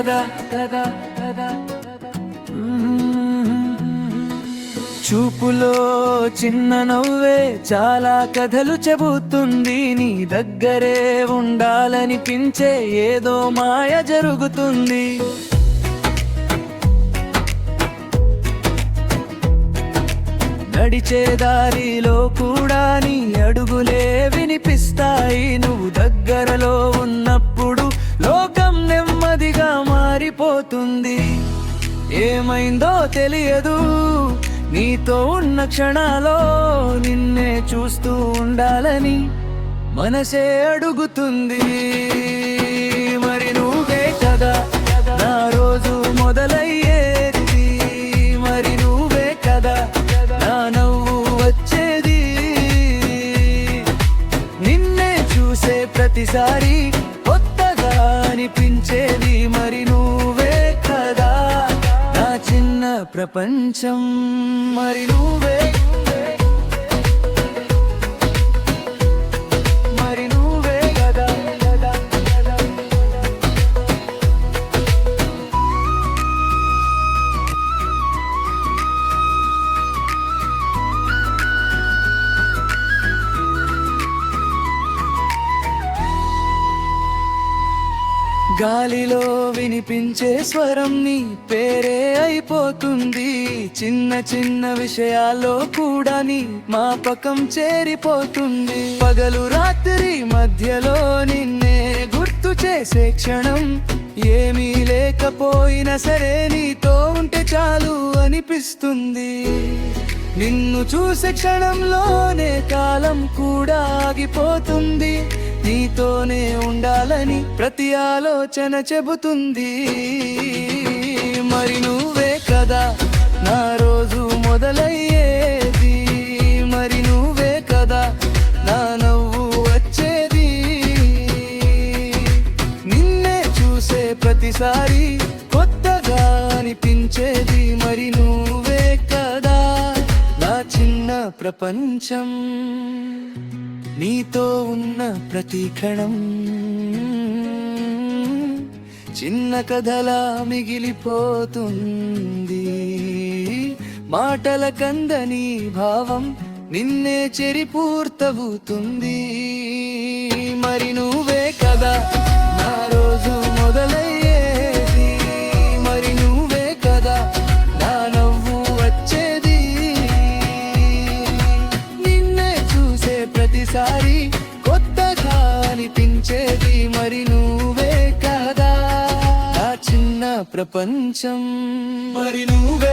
కదా కదా కదా చూపులో చిన్న నవ్వే చాలా కథలు చెబుతుంది. నీ దగ్గరే ఉండాలనిపించే ఏదో మాయ జరుగుతుంది. నడిచే దారిలో కూడా నీ అడుగులే వినిపిస్తాయి. నువ్వు దగ్గరలో ఉన్నప్పుడు లోకం నెమ్మదిగా మారిపోతుంది. ఏమైందో తెలియదు, నీతో ఉన్న క్షణాలో నిన్నే చూస్తూ ఉండాలని మనసే అడుగుతుంది. మరి నువ్వే కదా నా రోజు మొదలయ్యేది, మరి నువ్వే కదా నా నవ్వు వచ్చేది. నిన్నే చూసే ప్రతిసారి కొత్తగా అనిపించేది. మరి నువ్వే కదా నా చిన్న ప్రపంచం. మరి నువ్వే మరి నువ్వే కదా కదా కదా. గాలిలో వినిపించే స్వరం నీ పేరే అయిపోతుంది. చిన్న చిన్న విషయాల్లో కూడా నీ మాపకం చేరిపోతుంది. పగలు రాత్రి మధ్యలో నిన్నే గుర్తు చేసే క్షణం ఏమీ లేకపోయినా సరే నీతో ఉంటే చాలు అనిపిస్తుంది. నిన్ను చూసే క్షణంలోనే కాలం కూడా ఆగిపోతుంది. నీతోనే ఉండాలని ప్రతి ఆలోచన చెబుతుంది. మరి నువ్వే కదా నా రోజు మొదలయ్యేది, మరి నువ్వే కదా నా నవ్వు వచ్చేది. నిన్నే చూసే ప్రతిసారి కొత్తగా అనిపించేది. మరి నువ్వే కదా నా చిన్న ప్రపంచం. నీతో ఉన్న ప్రతి క్షణం చిన్న కథలా మిగిలిపోతుంది. మాటల కందని భావం నిన్నే చెరి పూర్తవుతుంది. మరి నువ్వే కదా నా రోజు మొదలయ్యేది, మరి నువ్వే కదా నా నవ్వు వచ్చేది. నిన్నే చూసే ప్రతిసారి కొత్తగా అనిపించేది. మరి నువ్వే కదా నా చిన్న ప్రపంచం. మరి నువ్వే